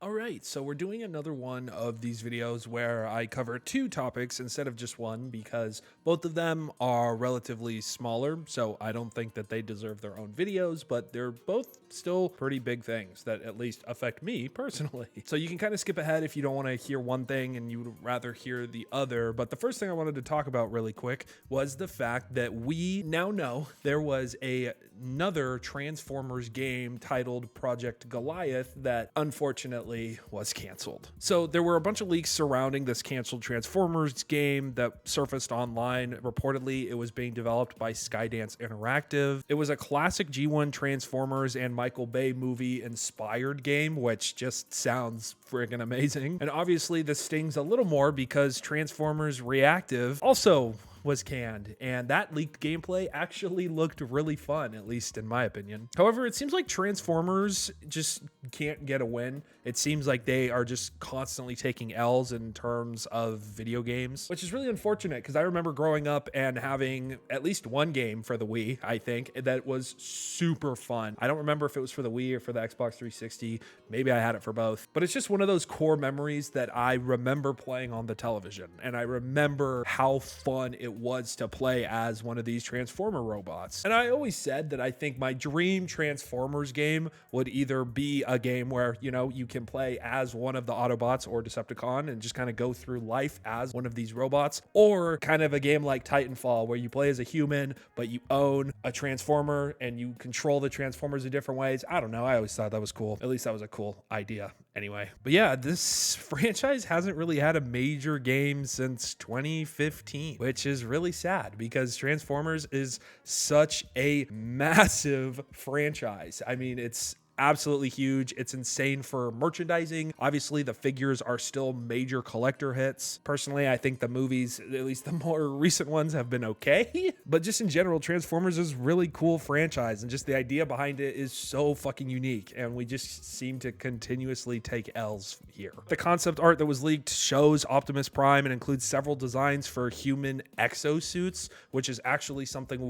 All right, so we're doing another one of these videos where I cover two topics instead of just one because both of them are relatively smaller, so I don't think that they deserve their own videos, but they're both still pretty big things that at least affect me personally. So you can kind of skip ahead if you don't want to hear one thing and you would rather hear the other, but the first thing I wanted to talk about really quick was the fact that we now know there was another Transformers game titled Project Goliath that unfortunately was canceled. So there were a bunch of leaks surrounding this canceled Transformers game that surfaced online. Reportedly, it was being developed by Skydance Interactive. It was a classic G1 Transformers and Michael Bay movie inspired game, which just sounds friggin' amazing. And obviously this stings a little more because Transformers Reactive also was canned, and that leaked gameplay actually looked really fun, at least in my opinion. However, it seems like Transformers just can't get a win. It seems like they are just constantly taking L's in terms of video games, which is really unfortunate because I remember growing up and having at least one game for the Wii, I think, that was super fun. I don't remember if it was for the Wii or for the Xbox 360. Maybe I had it for both, but it's just one of those core memories that I remember playing on the television, and I remember how fun it was to play as one of these Transformer robots. And I always said that I think my dream Transformers game would either be a game where, you know, you can play as one of the Autobots or Decepticon and just kind of go through life as one of these robots, or kind of a game like Titanfall where you play as a human, but you own a Transformer and you control the Transformers in different ways. I don't know. I always thought that was cool. At least that was a cool idea anyway. But yeah, this franchise hasn't really had a major game since 2015, which is really sad because Transformers is such a massive franchise. I mean, it's absolutely huge. It's insane for merchandising. Obviously, the figures are still major collector hits. Personally, I think the movies, at least the more recent ones, have been okay. But just in general, Transformers is a really cool franchise, and just the idea behind it is so fucking unique, and we just seem to continuously take L's here. The concept art that was leaked shows Optimus Prime and includes several designs for human exosuits, which is actually something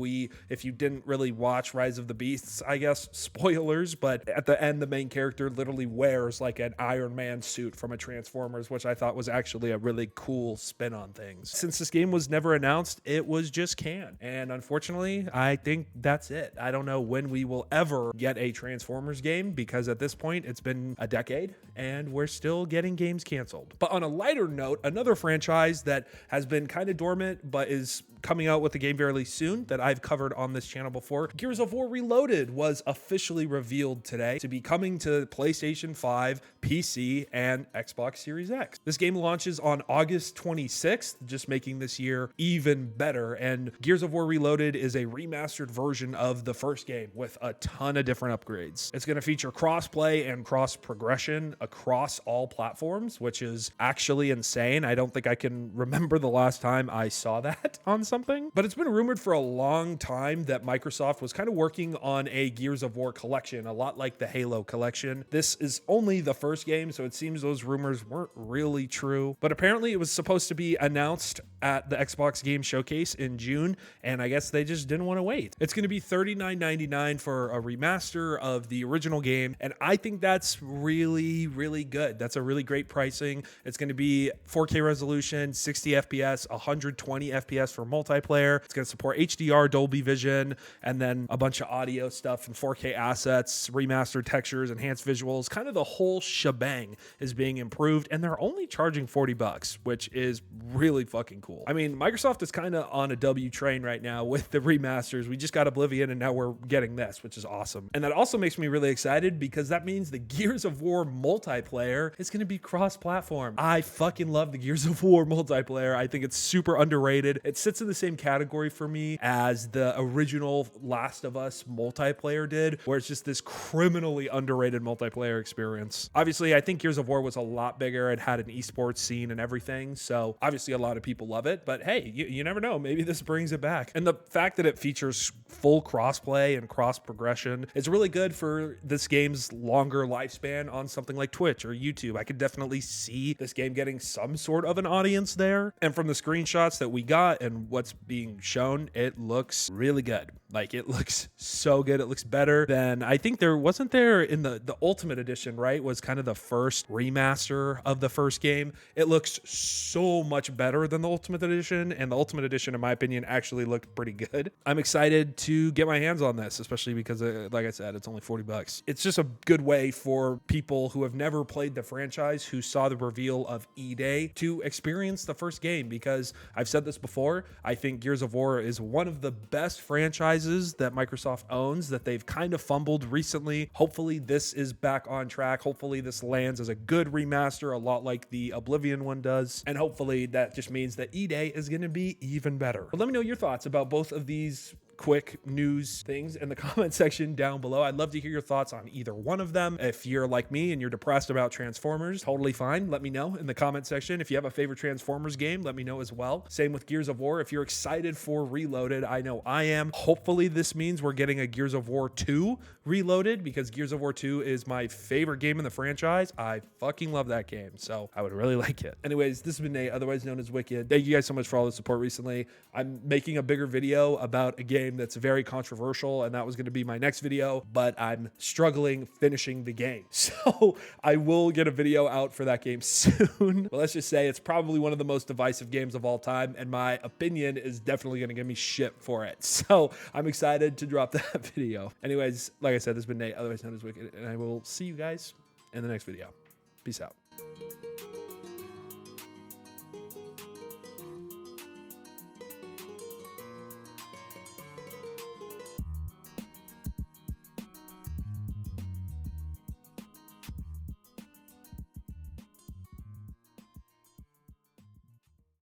if you didn't really watch Rise of the Beasts, I guess, spoilers, but at the end, the main character literally wears like an Iron Man suit from a Transformers, which I thought was actually a really cool spin on things. Since this game was never announced, it was just canned. And unfortunately, I think that's it. I don't know when we will ever get a Transformers game because at this point, it's been a decade and we're still getting games canceled. But on a lighter note, another franchise that has been kind of dormant but is coming out with a game very soon that I've covered on this channel before, Gears of War Reloaded was officially revealed today to be coming to PlayStation 5, PC, and Xbox Series X. This game launches on August 26th, just making this year even better, and Gears of War Reloaded is a remastered version of the first game with a ton of different upgrades. It's going to feature cross-play and cross-progression across all platforms, which is actually insane. I don't think I can remember the last time I saw that on something, but it's been rumored for a long time that Microsoft was kind of working on a Gears of War collection, a lot like the Halo collection. This is only the first game, so it seems those rumors weren't really true, but apparently it was supposed to be announced at the Xbox Game Showcase in June, and I guess they just didn't want to wait. It's going to be $39.99 for a remaster of the original game, and I think that's really, really good. That's a really great pricing. It's going to be 4K resolution, 60 FPS, 120 FPS for multiplayer. It's going to support HDR, Dolby Vision, and then a bunch of audio stuff and 4K assets, remastered textures, enhanced visuals, kind of the whole shebang is being improved, and they're only charging $40, which is really fucking cool. I mean, Microsoft is kind of on a W train right now with the remasters. We just got Oblivion, and now we're getting this, which is awesome. And that also makes me really excited because that means the Gears of War multiplayer is going to be cross-platform. I fucking love the Gears of War multiplayer. I think it's super underrated. It sits in the same category for me as the original Last of Us multiplayer did, where it's just this criminally underrated multiplayer experience. Obviously, I think Gears of War was a lot bigger. It had an esports scene and everything, so obviously a lot of people love it, but hey, you never know. Maybe this brings it back. And the fact that it features full crossplay and cross progression is really good for this game's longer lifespan on something like Twitch or YouTube. I could definitely see this game getting some sort of an audience there. And from the screenshots that we got and what's being shown, it looks really good. Like, it looks so good. It looks better than, I think there wasn't there in the Ultimate Edition, right? Was kind of the first remaster of the first game. It looks so much better than the Ultimate Edition, and the Ultimate Edition, in my opinion, actually looked pretty good. I'm excited to get my hands on this, especially because, like I said, it's only $40. It's just a good way for people who have never played the franchise, who saw the reveal of E-Day, to experience the first game, because I've said this before, I think Gears of War is one of the best franchises that Microsoft owns that they've kind of fumbled recently. Hopefully this is back on track. Hopefully this lands as a good remaster, a lot like the Oblivion one does. And hopefully that just means that E-Day is going to be even better. But let me know your thoughts about both of these quick news things in the comment section down below. I'd love to hear your thoughts on either one of them. If you're like me and you're depressed about Transformers, totally fine. Let me know in the comment section. If you have a favorite Transformers game, let me know as well. Same with Gears of War. If you're excited for Reloaded, I know I am. Hopefully this means we're getting a Gears of War 2 Reloaded, because Gears of War 2 is my favorite game in the franchise. I fucking love that game, so I would really like it. Anyways, this has been Nate, otherwise known as Wicked. Thank you guys so much for all the support recently. I'm making a bigger video about a game that's very controversial, and that was going to be my next video, but I'm struggling finishing the game. So I will get a video out for that game soon. But let's just say it's probably one of the most divisive games of all time, and my opinion is definitely going to give me shit for it. So I'm excited to drop that video. Anyways, like I said, this has been Nate, otherwise known as Wicked, and I will see you guys in the next video. Peace out.